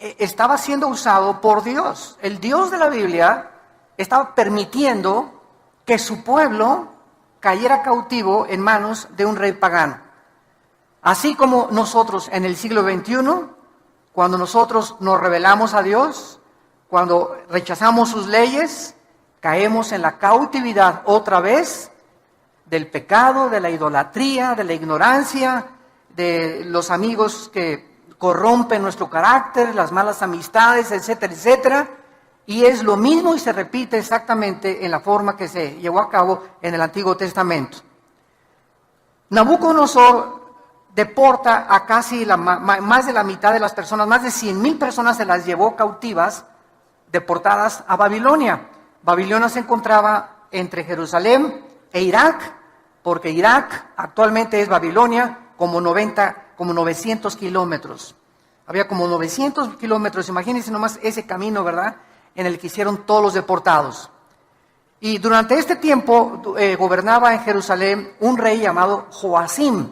estaba siendo usado por Dios. El Dios de la Biblia estaba permitiendo que su pueblo cayera cautivo en manos de un rey pagano. Así como nosotros en el siglo XXI, cuando nosotros nos rebelamos a Dios, cuando rechazamos sus leyes, caemos en la cautividad otra vez del pecado, de la idolatría, de la ignorancia, de los amigos que corrompen nuestro carácter, las malas amistades, etcétera, etcétera. Y es lo mismo y se repite exactamente en la forma que se llevó a cabo en el Antiguo Testamento. Nabucodonosor deporta a casi más de la mitad de las personas, más de 100,000 personas se las llevó cautivas, deportadas a Babilonia. Babilonia se encontraba entre Jerusalén e Irak, porque Irak actualmente es Babilonia, como 900 kilómetros. Había como 900 kilómetros, imagínense nomás ese camino, ¿verdad?, en el que hicieron todos los deportados. Y durante este tiempo gobernaba en Jerusalén un rey llamado Joacim,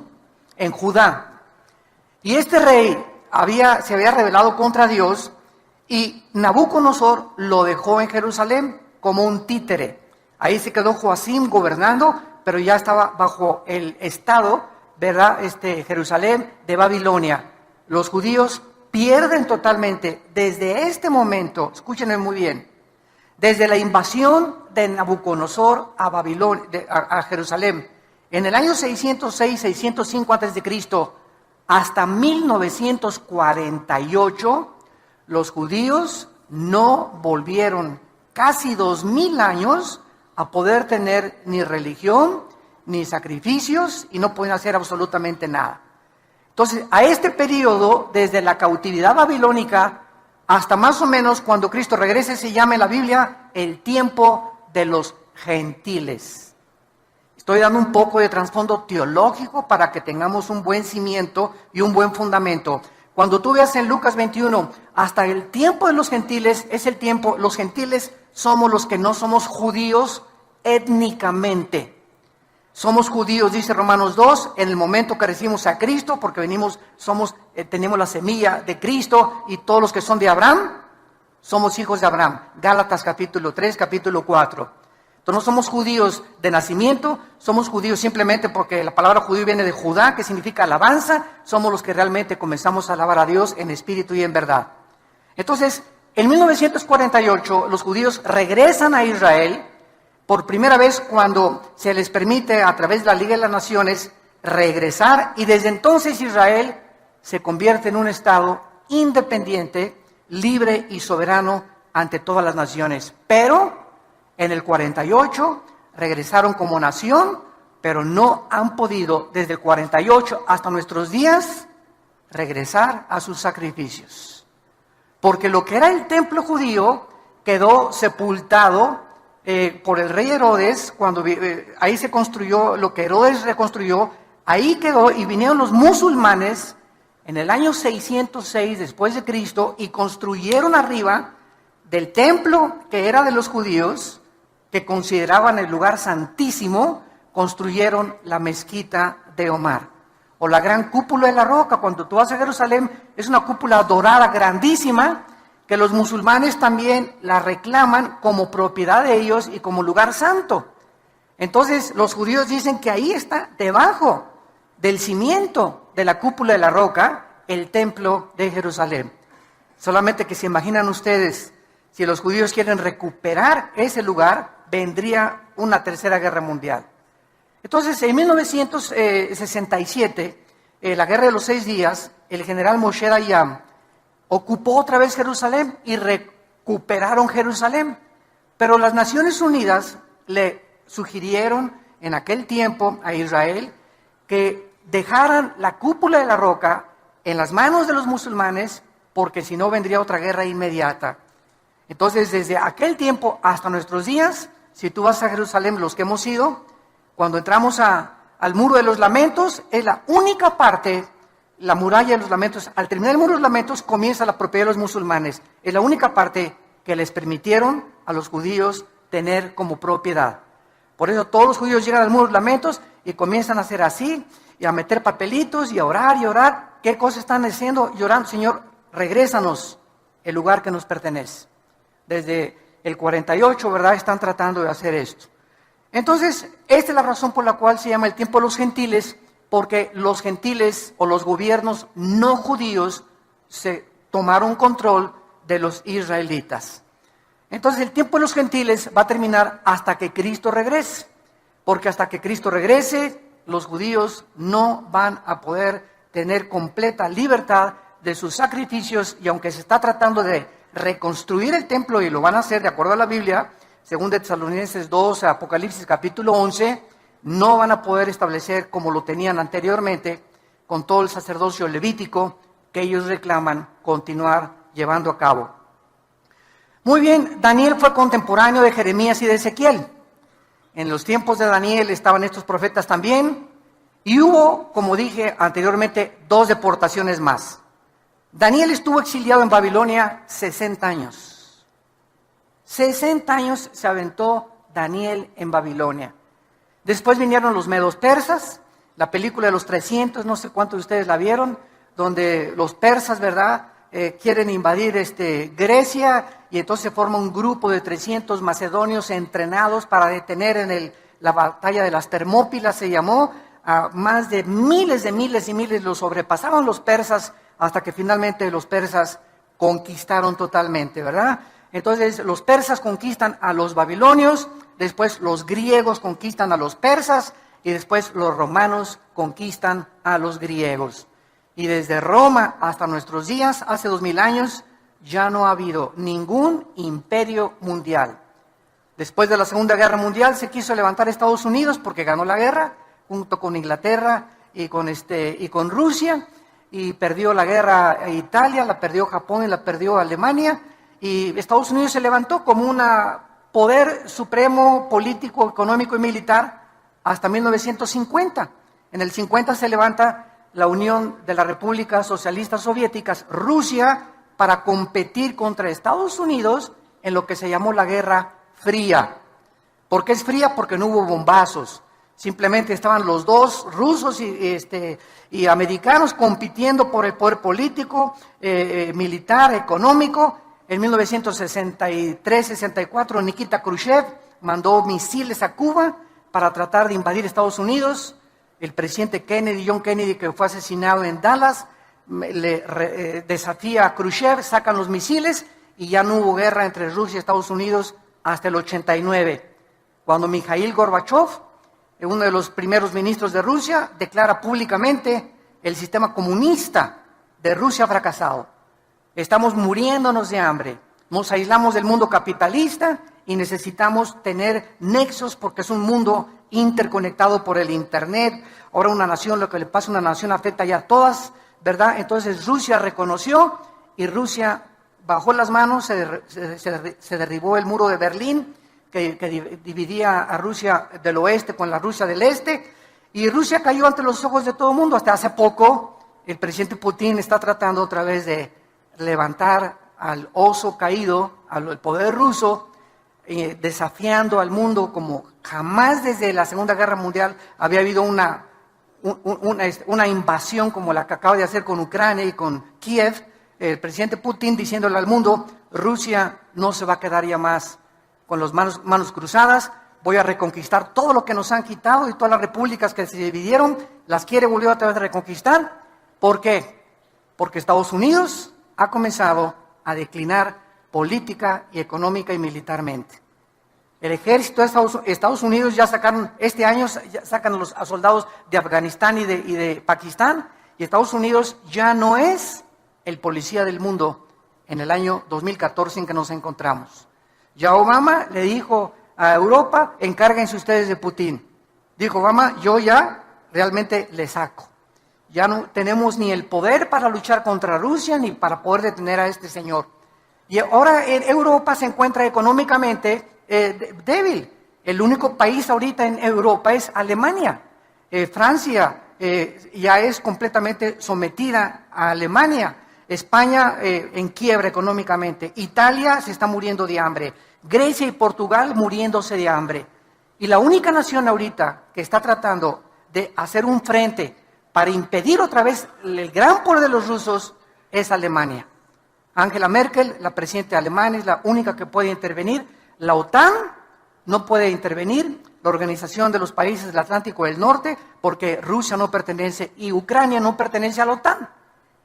en Judá. Y este rey se había rebelado contra Dios y Nabucodonosor lo dejó en Jerusalén como un títere. Ahí se quedó Joacim gobernando, pero ya estaba bajo el estado, ¿verdad?, Jerusalén de Babilonia. Los judíos pierden totalmente desde este momento, escúchenme muy bien, desde la invasión de Nabucodonosor a Babilonia, a Jerusalén, en el año 606, 605 a.C., hasta 1948, los judíos no volvieron casi 2000 años a poder tener ni religión, ni sacrificios, y no pueden hacer absolutamente nada. Entonces, a este periodo, desde la cautividad babilónica hasta más o menos cuando Cristo regrese, se llama en la Biblia el tiempo de los gentiles. Estoy dando un poco de trasfondo teológico para que tengamos un buen cimiento y un buen fundamento. Cuando tú veas en Lucas 21, hasta el tiempo de los gentiles, es el tiempo, los gentiles somos los que no somos judíos étnicamente. Somos judíos, dice Romanos 2, en el momento que recibimos a Cristo, porque tenemos la semilla de Cristo, y todos los que son de Abraham, somos hijos de Abraham. Gálatas capítulo 3, capítulo 4. Entonces no somos judíos de nacimiento, somos judíos simplemente porque la palabra judío viene de Judá, que significa alabanza. Somos los que realmente comenzamos a alabar a Dios en espíritu y en verdad. Entonces, en 1948, los judíos regresan a Israel, por primera vez cuando se les permite a través de la Liga de las Naciones regresar, y desde entonces Israel se convierte en un estado independiente, libre y soberano ante todas las naciones. Pero en el 48 regresaron como nación, pero no han podido desde el 48 hasta nuestros días regresar a sus sacrificios. Porque lo que era el templo judío quedó sepultado por el rey Herodes, cuando ahí se construyó lo que Herodes reconstruyó, ahí quedó, y vinieron los musulmanes en el año 606 después de Cristo y construyeron arriba del templo que era de los judíos, que consideraban el lugar santísimo, construyeron la mezquita de Omar, o la gran cúpula de la roca. Cuando tú vas a Jerusalén, es una cúpula dorada grandísima, que los musulmanes también la reclaman como propiedad de ellos y como lugar santo. Entonces los judíos dicen que ahí está, debajo del cimiento de la cúpula de la roca, el templo de Jerusalén. Solamente que se imaginan ustedes, si los judíos quieren recuperar ese lugar, vendría una tercera guerra mundial. Entonces, en 1967, la guerra de los 6 días, el general Moshe Dayan ocupó otra vez Jerusalén y recuperaron Jerusalén. Pero las Naciones Unidas le sugirieron en aquel tiempo a Israel que dejaran la cúpula de la roca en las manos de los musulmanes, porque si no vendría otra guerra inmediata. Entonces, desde aquel tiempo hasta nuestros días, si tú vas a Jerusalén, los que hemos ido, cuando entramos al Muro de los Lamentos, es la única parte, la muralla de los lamentos. Al terminar el Muro de los Lamentos comienza la propiedad de los musulmanes. Es la única parte que les permitieron a los judíos tener como propiedad. Por eso todos los judíos llegan al Muro de los Lamentos y comienzan a hacer así, y a meter papelitos y a orar y orar. ¿Qué cosas están haciendo? Llorando: Señor, regrésanos el lugar que nos pertenece. Desde el 48, ¿verdad?, están tratando de hacer esto. Entonces, esta es la razón por la cual se llama el tiempo de los gentiles, porque los gentiles o los gobiernos no judíos se tomaron control de los israelitas. Entonces, el tiempo de los gentiles va a terminar hasta que Cristo regrese, porque hasta que Cristo regrese, los judíos no van a poder tener completa libertad de sus sacrificios, y aunque se está tratando de reconstruir el templo, y lo van a hacer de acuerdo a la Biblia, según de Tesalonicenses 2, Apocalipsis capítulo 11, no van a poder establecer como lo tenían anteriormente, con todo el sacerdocio levítico que ellos reclaman continuar llevando a cabo. Muy bien, Daniel fue contemporáneo de Jeremías y de Ezequiel. En los tiempos de Daniel estaban estos profetas también, y hubo, como dije anteriormente, 2 deportaciones más. Daniel estuvo exiliado en Babilonia 60 años. 60 años se aventó Daniel en Babilonia. Después vinieron los medos persas, la película de los 300, no sé cuántos de ustedes la vieron, donde los persas, ¿verdad?, quieren invadir Grecia, y entonces se forma un grupo de 300 macedonios entrenados para detener en la batalla de las Termópilas, se llamó, a más de miles y miles los sobrepasaban los persas, hasta que finalmente los persas conquistaron totalmente, ¿verdad? Entonces los persas conquistan a los babilonios, después los griegos conquistan a los persas, y después los romanos conquistan a los griegos. Y desde Roma hasta nuestros días, hace 2000 años, ya no ha habido ningún imperio mundial. Después de la Segunda Guerra Mundial se quiso levantar Estados Unidos porque ganó la guerra, junto con Inglaterra y con Rusia, y perdió la guerra a Italia, la perdió Japón y la perdió Alemania, y Estados Unidos se levantó como un poder supremo político, económico y militar hasta 1950. En el 50 se levanta la Unión de las Repúblicas Socialistas Soviéticas, Rusia, para competir contra Estados Unidos en lo que se llamó la Guerra Fría. ¿Por qué es fría? Porque no hubo bombazos. Simplemente estaban los dos, rusos y americanos, compitiendo por el poder político, militar, económico. En 1963-64, Nikita Khrushchev mandó misiles a Cuba para tratar de invadir Estados Unidos. El presidente John Kennedy, que fue asesinado en Dallas, desafía a Khrushchev, sacan los misiles y ya no hubo guerra entre Rusia y Estados Unidos hasta el 89, cuando Mikhail Gorbachev, uno de los primeros ministros de Rusia, declara públicamente el sistema comunista de Rusia fracasado. Estamos muriéndonos de hambre, nos aislamos del mundo capitalista y necesitamos tener nexos porque es un mundo interconectado por el Internet. Ahora una nación, lo que le pasa a una nación afecta ya a todas, ¿verdad? Entonces Rusia reconoció y Rusia bajó las manos, se derribó el muro de Berlín que dividía a Rusia del oeste con la Rusia del este, y Rusia cayó ante los ojos de todo el mundo. Hasta hace poco el presidente Putin está tratando otra vez de levantar al oso caído, al poder ruso, desafiando al mundo como jamás desde la Segunda Guerra Mundial había habido una invasión como la que acaba de hacer con Ucrania y con Kiev. El presidente Putin diciéndole al mundo: Rusia no se va a quedar ya más con las manos cruzadas, voy a reconquistar todo lo que nos han quitado, y todas las repúblicas que se dividieron las quiere volver otra vez a reconquistar. ¿Por qué? Porque Estados Unidos ha comenzado a declinar política y económica y militarmente. El ejército de Estados Unidos ya sacaron, este año ya sacan a soldados de Afganistán y de Pakistán, y Estados Unidos ya no es el policía del mundo en el año 2014 en que nos encontramos. Ya Obama le dijo a Europa: encárguense ustedes de Putin. Dijo Obama: yo ya realmente le saco. Ya no tenemos ni el poder para luchar contra Rusia ni para poder detener a este señor. Y ahora Europa se encuentra económicamente débil. El único país ahorita en Europa es Alemania. Francia ya es completamente sometida a Alemania. España en quiebra económicamente. Italia se está muriendo de hambre. Grecia y Portugal muriéndose de hambre. Y la única nación ahorita que está tratando de hacer un frente para impedir otra vez el gran poder de los rusos es Alemania. Angela Merkel, la presidenta alemana, es la única que puede intervenir. La OTAN no puede intervenir, la Organización de los Países del Atlántico del Norte, porque Rusia no pertenece y Ucrania no pertenece a la OTAN.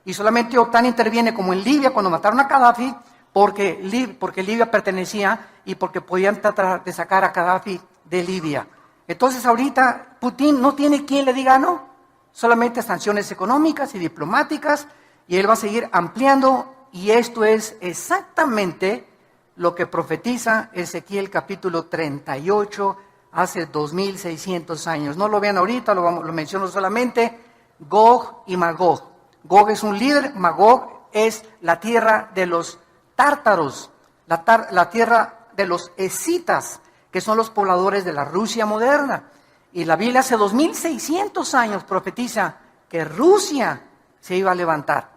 Y solamente OTAN interviene como en Libia cuando mataron a Gaddafi, porque Libia pertenecía y porque podían tratar de sacar a Gaddafi de Libia. Entonces ahorita Putin no tiene quien le diga no, solamente sanciones económicas y diplomáticas, y él va a seguir ampliando, y esto es exactamente lo que profetiza Ezequiel capítulo 38, hace 2600 años. No lo vean ahorita, lo menciono solamente, Gog y Magog. Gog es un líder, Magog es la tierra de los tártaros, la tierra de los escitas, que son los pobladores de la Rusia moderna. Y la Biblia hace 2600 años profetiza que Rusia se iba a levantar.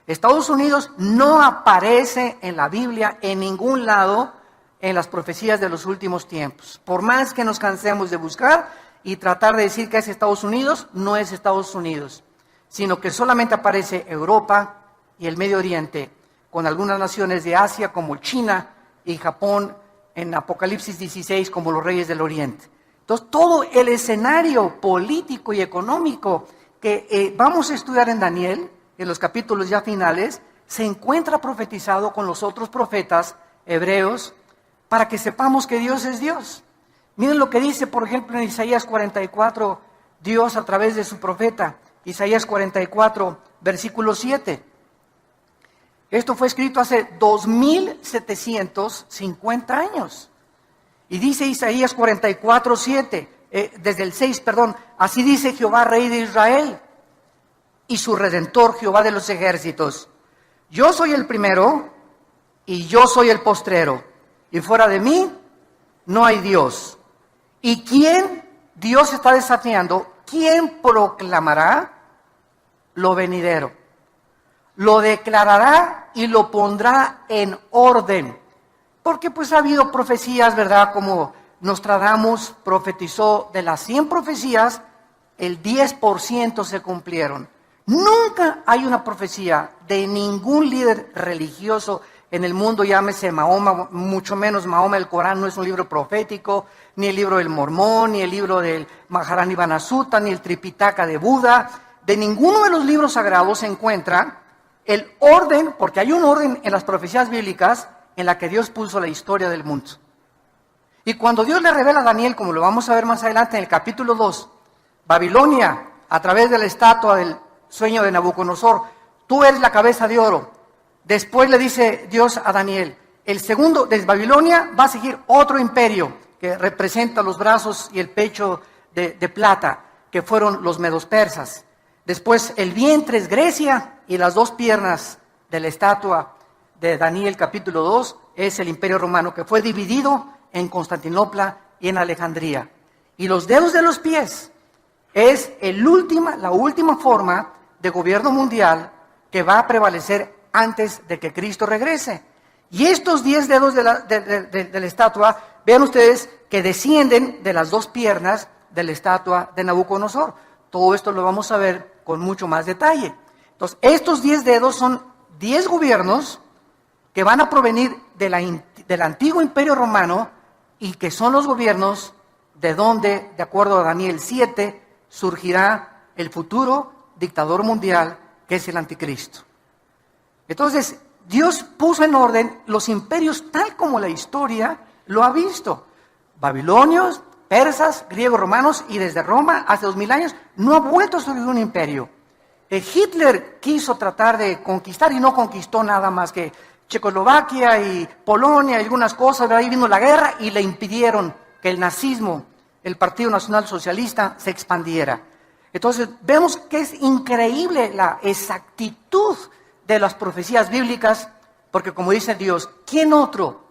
Estados Unidos no aparece en la Biblia en ningún lado en las profecías de los últimos tiempos. Por más que nos cansemos de buscar y tratar de decir que es Estados Unidos, no es Estados Unidos, sino que solamente aparece Europa y el Medio Oriente, con algunas naciones de Asia como China y Japón en Apocalipsis 16 como los reyes del Oriente. Entonces, todo el escenario político y económico que vamos a estudiar en Daniel, en los capítulos ya finales, se encuentra profetizado con los otros profetas hebreos para que sepamos que Dios es Dios. Miren lo que dice, por ejemplo, en Isaías 44, Dios a través de su profeta, Isaías 44, versículo 7. Esto fue escrito hace 2750 años. Y dice Isaías 44, 7, desde el 6, perdón, así dice Jehová, Rey de Israel, y su Redentor, Jehová de los ejércitos. Yo soy el primero y yo soy el postrero, y fuera de mí no hay Dios. ¿Y quién Dios está desafiando? ¿Quién proclamará lo venidero? Lo declarará y lo pondrá en orden. Porque pues ha habido profecías, ¿verdad? Como Nostradamus profetizó, de las 100 profecías, el 10% se cumplieron. Nunca hay una profecía de ningún líder religioso en el mundo, llámese Mahoma, mucho menos Mahoma, el Corán no es un libro profético, ni el libro del Mormón, ni el libro del Maharanibana Sutta, ni el Tripitaka de Buda. De ninguno de los libros sagrados se encuentra el orden, porque hay un orden en las profecías bíblicas en la que Dios puso la historia del mundo. Y cuando Dios le revela a Daniel, como lo vamos a ver más adelante en el capítulo 2, Babilonia, a través de la estatua del sueño de Nabucodonosor, tú eres la cabeza de oro. Después le dice Dios a Daniel, el segundo, desde Babilonia va a seguir otro imperio que representa los brazos y el pecho de plata, que fueron los medos persas. Después el vientre es Grecia y las dos piernas de la estatua de Daniel capítulo 2 es el imperio romano, que fue dividido en Constantinopla y en Alejandría. Y los dedos de los pies es la última forma de gobierno mundial que va a prevalecer antes de que Cristo regrese. Y estos 10 dedos de la estatua, vean ustedes que descienden de las dos piernas de la estatua de Nabucodonosor. Todo esto lo vamos a ver con mucho más detalle. Entonces, estos 10 dedos son 10 gobiernos que van a provenir del antiguo imperio romano y que son los gobiernos de donde, de acuerdo a Daniel 7, surgirá el futuro dictador mundial, que es el anticristo. Entonces, Dios puso en orden los imperios tal como la historia lo ha visto. Babilonios, persas, griegos, romanos, y desde Roma, hace 2000 años, no ha vuelto a surgir un imperio. Hitler quiso tratar de conquistar y no conquistó nada más que Checoslovaquia y Polonia y algunas cosas, de ahí vino la guerra y le impidieron que el nazismo, el Partido Nacional Socialista, se expandiera. Entonces vemos que es increíble la exactitud de las profecías bíblicas, porque como dice Dios, ¿quién otro?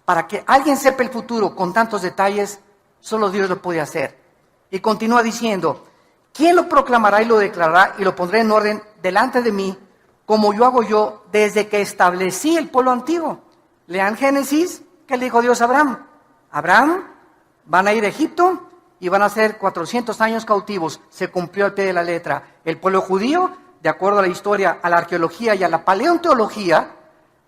Para que alguien sepa el futuro con tantos detalles, solo Dios lo puede hacer. Y continúa diciendo, ¿quién lo proclamará y lo declarará y lo pondré en orden delante de mí, como yo hago yo desde que establecí el pueblo antiguo? Lean Génesis, ¿qué le dijo Dios a Abraham? Abraham, van a ir a Egipto y van a ser 400 años cautivos. Se cumplió al pie de la letra. El pueblo judío, de acuerdo a la historia, a la arqueología y a la paleontología,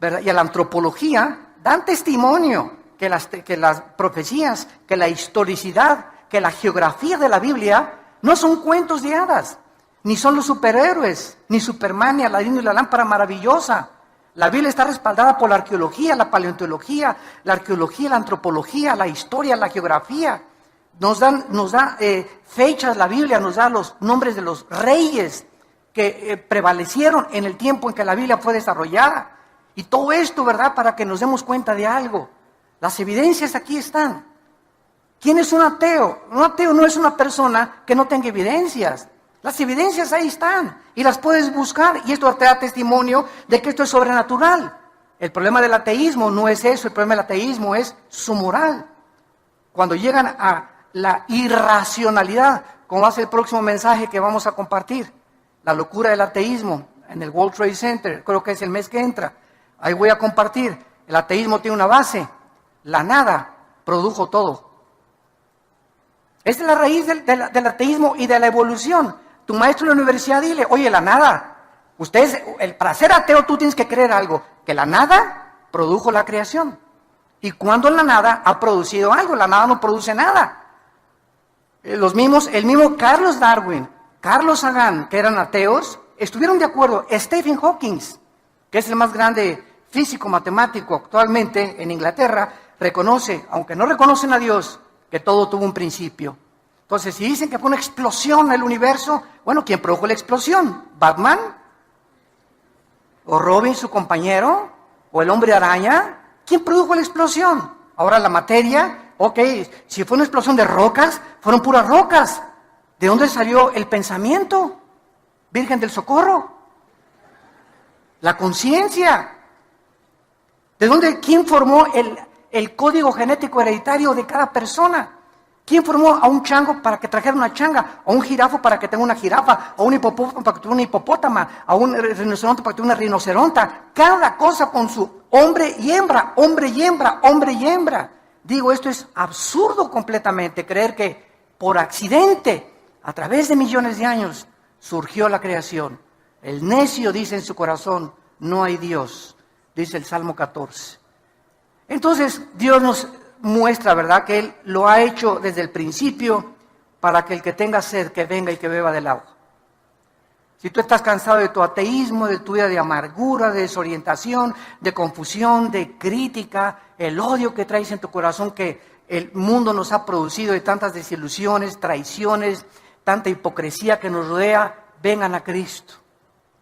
¿verdad? Y a la antropología dan testimonio que las profecías, que la historicidad, que la geografía de la Biblia no son cuentos de hadas, ni son los superhéroes, ni Superman, ni Aladino y la lámpara maravillosa. La Biblia está respaldada por la arqueología, la paleontología, la arqueología, la antropología, la historia, la geografía. Nos da fechas la Biblia, nos da los nombres de los reyes que prevalecieron en el tiempo en que la Biblia fue desarrollada. Y todo esto, ¿verdad?, para que nos demos cuenta de algo. Las evidencias aquí están. ¿Quién es un ateo? Un ateo no es una persona que no tenga evidencias. Las evidencias ahí están y las puedes buscar, y esto te da testimonio de que esto es sobrenatural. El problema del ateísmo no es eso, el problema del ateísmo es su moral. Cuando llegan a la irracionalidad, como hace el próximo mensaje que vamos a compartir, la locura del ateísmo en el World Trade Center, creo que es el mes que entra, ahí voy a compartir. El ateísmo tiene una base: la nada produjo todo. Esa es la raíz del ateísmo y de la evolución. Tu maestro en la universidad, dile: oye, la nada, para ser ateo tú tienes que creer algo, que la nada produjo la creación. Y cuando la nada ha producido algo, la nada no produce nada. El mismo Carlos Darwin, Carlos Sagan, que eran ateos, estuvieron de acuerdo. Stephen Hawking, que es el más grande físico matemático actualmente en Inglaterra, reconoce, aunque no reconocen a Dios, que todo tuvo un principio. Entonces, si dicen que fue una explosión en el universo, bueno, ¿quién produjo la explosión? ¿Batman? ¿O Robin, su compañero? ¿O el hombre araña? ¿Quién produjo la explosión? Ahora la materia, ok, si fue una explosión de rocas, fueron puras rocas. ¿De dónde salió el pensamiento? Virgen del Socorro. La conciencia. ¿De dónde? ¿Quién formó el código genético hereditario de cada persona? ¿Quién formó a un chango para que trajera una changa? ¿A un jirafo para que tenga una jirafa? ¿A un hipopótamo para que tenga una hipopótama? ¿A un rinoceronte para que tenga una rinoceronta? Cada cosa con su hombre y hembra, hombre y hembra, hombre y hembra. Digo, esto es absurdo completamente, creer que por accidente, a través de millones de años, surgió la creación. El necio dice en su corazón: no hay Dios, dice el Salmo 14. Entonces, Dios nos muestra, ¿verdad?, que Él lo ha hecho desde el principio para que el que tenga sed, que venga y que beba del agua. Si tú estás cansado de tu ateísmo, de tu vida de amargura, de desorientación, de confusión, de crítica, el odio que traes en tu corazón que el mundo nos ha producido, de tantas desilusiones, traiciones, tanta hipocresía que nos rodea, vengan a Cristo.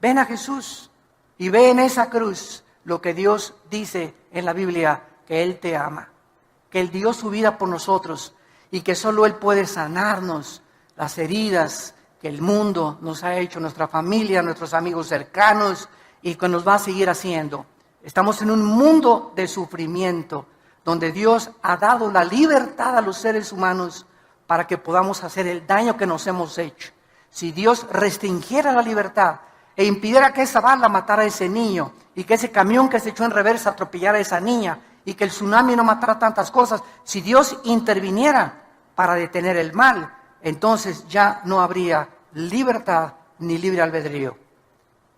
Ven a Jesús y ve en esa cruz lo que Dios dice en la Biblia, que Él te ama, que Él dio su vida por nosotros y que solo Él puede sanarnos las heridas que el mundo nos ha hecho, nuestra familia, nuestros amigos cercanos, y que nos va a seguir haciendo. Estamos en un mundo de sufrimiento, donde Dios ha dado la libertad a los seres humanos para que podamos hacer el daño que nos hemos hecho. Si Dios restringiera la libertad e impidiera que esa bala matara a ese niño, y que ese camión que se echó en reversa atropellara a esa niña, y que el tsunami no matara tantas cosas, si Dios interviniera para detener el mal, entonces ya no habría libertad ni libre albedrío.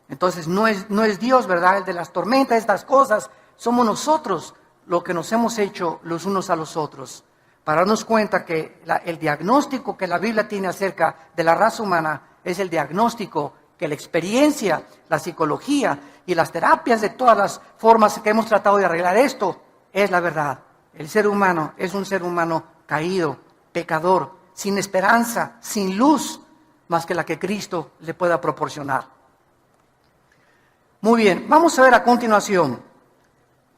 Entonces no es Dios, ¿verdad?, el de las tormentas, estas cosas. Somos nosotros lo que nos hemos hecho los unos a los otros. Para darnos cuenta que el diagnóstico que la Biblia tiene acerca de la raza humana es el diagnóstico que la experiencia, la psicología y las terapias de todas las formas que hemos tratado de arreglar esto es la verdad. El ser humano es un ser humano caído, pecador, sin esperanza, sin luz, más que la que Cristo le pueda proporcionar. Muy bien, vamos a ver a continuación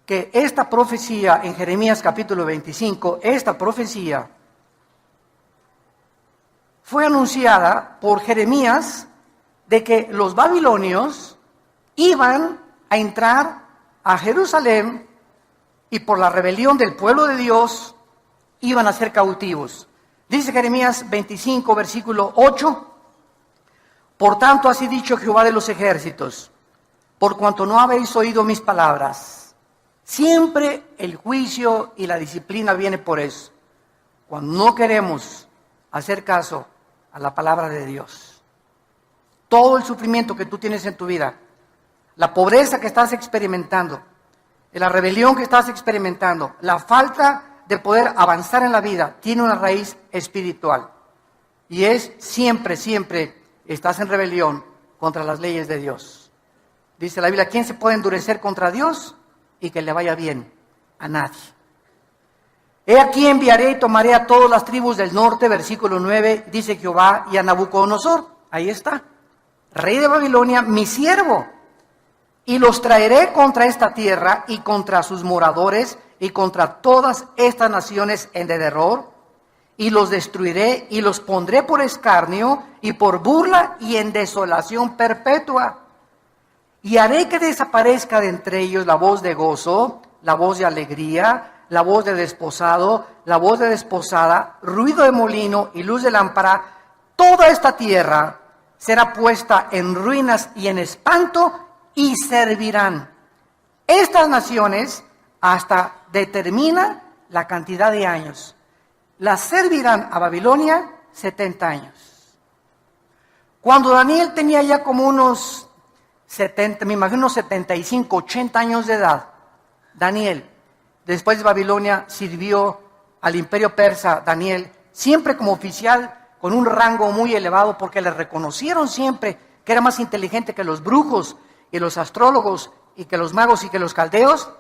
que esta profecía en Jeremías capítulo 25, esta profecía fue anunciada por Jeremías de que los babilonios iban a entrar a Jerusalén y por la rebelión del pueblo de Dios iban a ser cautivos. Dice Jeremías 25, versículo 8, por tanto así dicho Jehová de los ejércitos, por cuanto no habéis oído mis palabras. Siempre el juicio y la disciplina viene por eso, cuando no queremos hacer caso a la palabra de Dios. Todo el sufrimiento que tú tienes en tu vida, la pobreza que estás experimentando, la rebelión que estás experimentando, la falta de poder avanzar en la vida, tiene una raíz espiritual. Y es siempre estás en rebelión contra las leyes de Dios. Dice la Biblia, ¿quién se puede endurecer contra Dios y que le vaya bien? A nadie. He aquí enviaré y tomaré a todas las tribus del norte, versículo 9, dice Jehová, y a Nabucodonosor, ahí está, rey de Babilonia, mi siervo, y los traeré contra esta tierra y contra sus moradores y contra todas estas naciones en derredor, y los destruiré y los pondré por escarnio y por burla y en desolación perpetua. Y haré que desaparezca de entre ellos la voz de gozo, la voz de alegría, la voz de desposado, la voz de desposada, ruido de molino y luz de lámpara. Toda esta tierra será puesta en ruinas y en espanto y servirán. Estas naciones hasta determina la cantidad de años. Las servirán a Babilonia 70 años. Cuando Daniel tenía ya como unos 70, me imagino 75, 80 años de edad, Daniel, después de Babilonia, sirvió al imperio persa, Daniel, siempre como oficial, con un rango muy elevado, porque le reconocieron siempre que era más inteligente que los brujos y los astrólogos y que los magos y que los caldeos.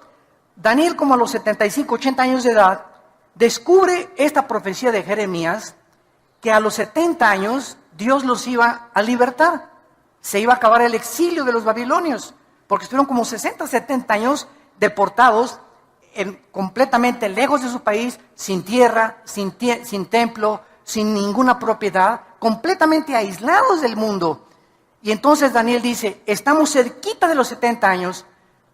Daniel, como a los 75, 80 años de edad, descubre esta profecía de Jeremías, que a los 70 años Dios los iba a libertar. Se iba a acabar el exilio de los babilonios, porque estuvieron como 60, 70 años deportados, completamente lejos de su país, sin tierra, sin templo, sin ninguna propiedad, completamente aislados del mundo. Y entonces Daniel dice, estamos cerquita de los 70 años,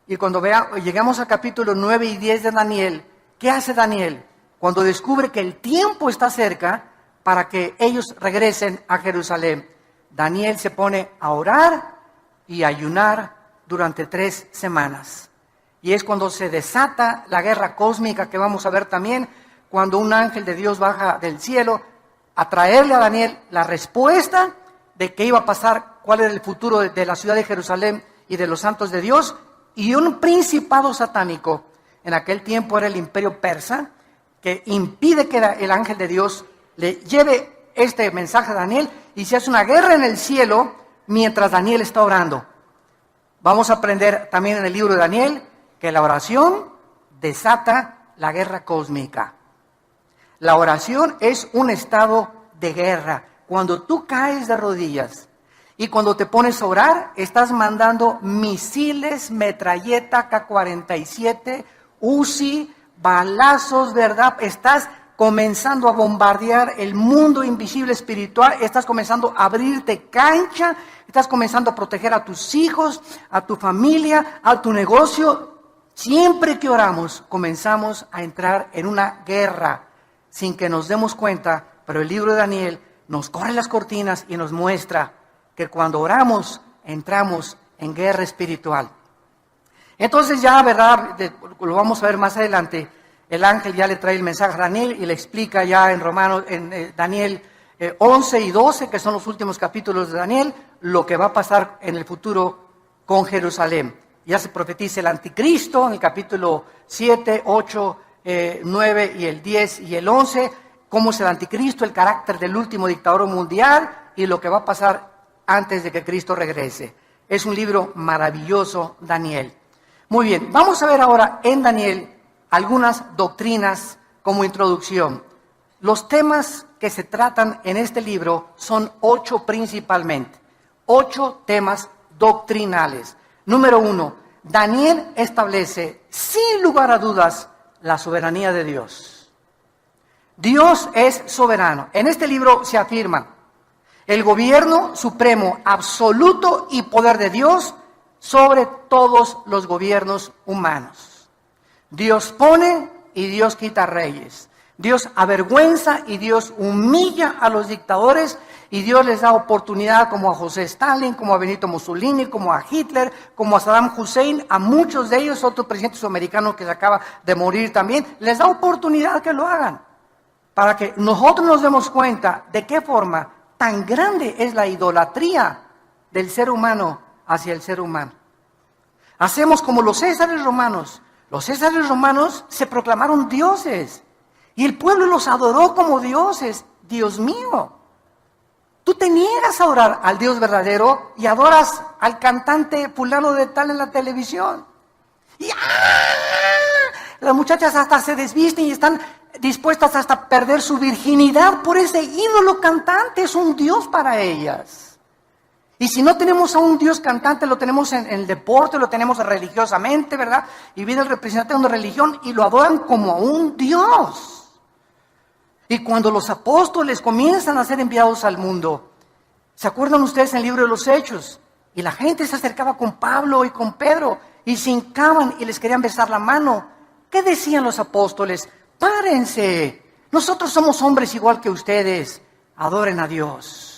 y cuando llegamos al capítulo 9 y 10 de Daniel, ¿qué hace Daniel? Cuando descubre que el tiempo está cerca para que ellos regresen a Jerusalén, Daniel se pone a orar y a ayunar durante 3 semanas. Y es cuando se desata la guerra cósmica que vamos a ver también, cuando un ángel de Dios baja del cielo a traerle a Daniel la respuesta de qué iba a pasar, cuál era el futuro de la ciudad de Jerusalén y de los santos de Dios, y un principado satánico, en aquel tiempo era el imperio persa, que impide que el ángel de Dios le lleve este mensaje a Daniel, y se hace una guerra en el cielo mientras Daniel está orando. Vamos a aprender también en el libro de Daniel que la oración desata la guerra cósmica. La oración es un estado de guerra. Cuando tú caes de rodillas y cuando te pones a orar, estás mandando misiles, metralleta, K-47, Uzi, balazos, ¿verdad? Estás comenzando a bombardear el mundo invisible espiritual, estás comenzando a abrirte cancha, estás comenzando a proteger a tus hijos, a tu familia, a tu negocio. Siempre que oramos, comenzamos a entrar en una guerra sin que nos demos cuenta, pero el libro de Daniel nos corre las cortinas y nos muestra que cuando oramos, entramos en guerra espiritual. Entonces ya, ¿verdad? Lo vamos a ver más adelante. El ángel ya le trae el mensaje a Daniel y le explica ya en Daniel 11 y 12, que son los últimos capítulos de Daniel, lo que va a pasar en el futuro con Jerusalén. Ya se profetiza el anticristo en el capítulo 7, 8, 9 y el 10 y el 11, cómo es el anticristo, el carácter del último dictador mundial y lo que va a pasar antes de que Cristo regrese. Es un libro maravilloso, Daniel. Muy bien, vamos a ver ahora en Daniel algunas doctrinas como introducción. Los temas que se tratan en este libro son 8 principalmente. 8 temas doctrinales. Número 1, Daniel establece sin lugar a dudas la soberanía de Dios. Dios es soberano. En este libro se afirma el gobierno supremo, absoluto y poder de Dios sobre todos los gobiernos humanos. Dios pone y Dios quita reyes. Dios avergüenza y Dios humilla a los dictadores y Dios les da oportunidad como a José Stalin, como a Benito Mussolini, como a Hitler, como a Saddam Hussein, a muchos de ellos, otro presidente sudamericano que se acaba de morir también, les da oportunidad que lo hagan, para que nosotros nos demos cuenta de qué forma tan grande es la idolatría del ser humano hacia el ser humano. Hacemos como los césares romanos, Los césares romanos se proclamaron dioses y el pueblo los adoró como dioses. Dios mío, tú te niegas a adorar al Dios verdadero y adoras al cantante fulano de tal en la televisión. Y las muchachas hasta se desvisten y están dispuestas hasta a perder su virginidad por ese ídolo cantante. Es un Dios para ellas. Y si no tenemos a un Dios cantante, lo tenemos en el deporte, lo tenemos religiosamente, ¿verdad? Y viene el representante de una religión y lo adoran como a un Dios. Y cuando los apóstoles comienzan a ser enviados al mundo, ¿se acuerdan ustedes en el libro de los Hechos? Y la gente se acercaba con Pablo y con Pedro y se hincaban y les querían besar la mano. ¿Qué decían los apóstoles? Párense, nosotros somos hombres igual que ustedes, adoren a Dios.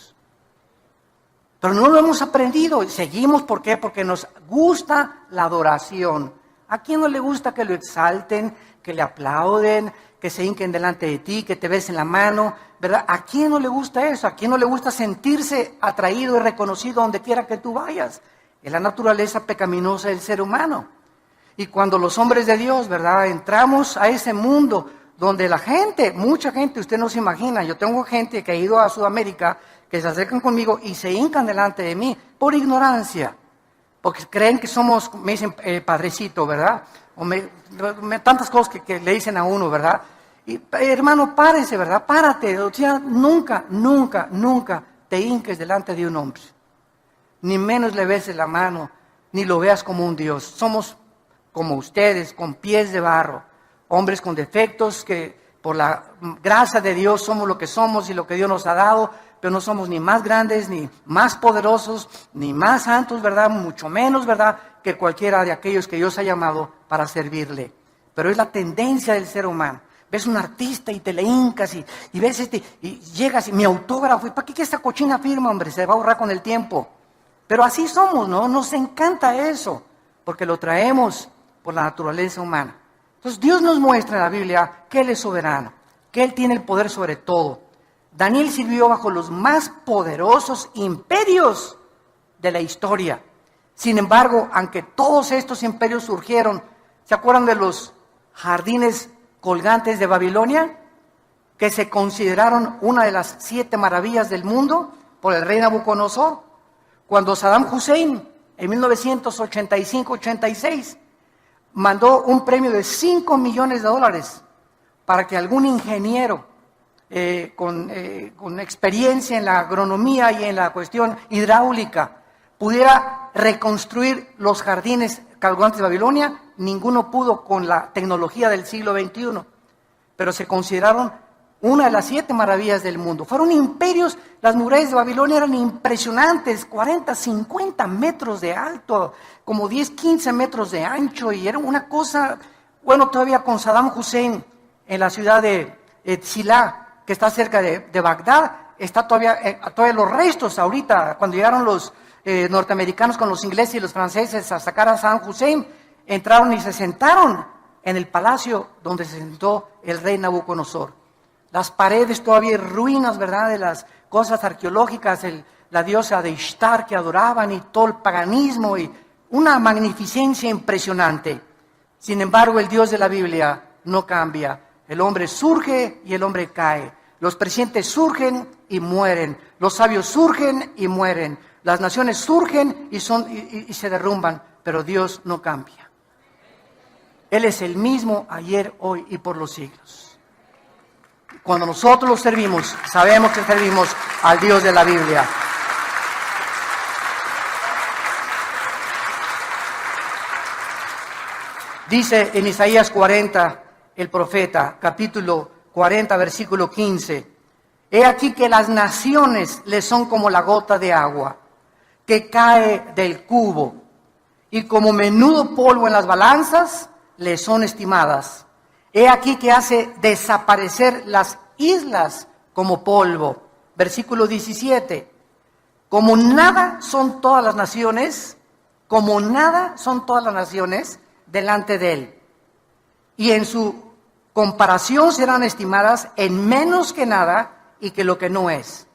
Pero no lo hemos aprendido, seguimos, ¿por qué? Porque nos gusta la adoración. ¿A quién no le gusta que lo exalten, que le aplauden, que se hinquen delante de ti, que te besen la mano, ¿verdad? ¿A quién no le gusta eso? ¿A quién no le gusta sentirse atraído y reconocido donde quiera que tú vayas? Es la naturaleza pecaminosa del ser humano. Y cuando los hombres de Dios, ¿verdad?, entramos a ese mundo donde la gente, mucha gente, usted no se imagina, yo tengo gente que ha ido a Sudamérica, que se acercan conmigo y se hincan delante de mí por ignorancia, porque creen que somos, me dicen padrecito, ¿verdad? O tantas cosas que le dicen a uno, ¿verdad? Y hermano, párese, ¿verdad? Párate, o sea, nunca te hinques delante de un hombre, ni menos le beses la mano, ni lo veas como un Dios. Somos como ustedes, con pies de barro, hombres con defectos que por la gracia de Dios somos lo que somos y lo que Dios nos ha dado, pero no somos ni más grandes, ni más poderosos, ni más santos, ¿verdad? Mucho menos, ¿verdad?, que cualquiera de aquellos que Dios ha llamado para servirle. Pero es la tendencia del ser humano. Ves un artista y te le hincas y ves y llegas y mi autógrafo, ¿y para qué esta cochina firma, hombre? Se va a ahorrar con el tiempo. Pero así somos, ¿no? Nos encanta eso, porque lo traemos por la naturaleza humana. Entonces Dios nos muestra en la Biblia que Él es soberano, que Él tiene el poder sobre todo. Daniel sirvió bajo los más poderosos imperios de la historia. Sin embargo, aunque todos estos imperios surgieron, ¿se acuerdan de los jardines colgantes de Babilonia? Que se consideraron una de las 7 maravillas del mundo por el rey Nabucodonosor. Cuando Saddam Hussein, en 1985-86, mandó un premio de $5 millones para que algún ingeniero con experiencia en la agronomía y en la cuestión hidráulica pudiera reconstruir los jardines colgantes de Babilonia. Ninguno pudo con la tecnología del siglo XXI, pero se consideraron una de las 7 maravillas del mundo. Fueron imperios, las murallas de Babilonia eran impresionantes, 40, 50 metros de alto, como 10, 15 metros de ancho, y era una cosa, bueno, todavía con Saddam Hussein en la ciudad de Tzilá, que está cerca de Bagdad, está todavía los restos ahorita, cuando llegaron los norteamericanos con los ingleses y los franceses a sacar a Saddam Hussein, entraron y se sentaron en el palacio donde se sentó el rey Nabucodonosor. Las paredes todavía ruinas, ¿verdad?, de las cosas arqueológicas, la diosa de Ishtar que adoraban y todo el paganismo y una magnificencia impresionante. Sin embargo, el Dios de la Biblia no cambia. El hombre surge y el hombre cae. Los presidentes surgen y mueren. Los sabios surgen y mueren. Las naciones surgen y se derrumban, pero Dios no cambia. Él es el mismo ayer, hoy y por los siglos. Cuando nosotros lo servimos, sabemos que servimos al Dios de la Biblia. Dice en Isaías 40, el profeta, capítulo 40, versículo 15, he aquí que las naciones le son como la gota de agua que cae del cubo, y como menudo polvo en las balanzas le son estimadas. He aquí que hace desaparecer las islas como polvo. Versículo 17. Como nada son todas las naciones, como nada son todas las naciones delante de él. Y en su comparación serán estimadas en menos que nada y que lo que no es.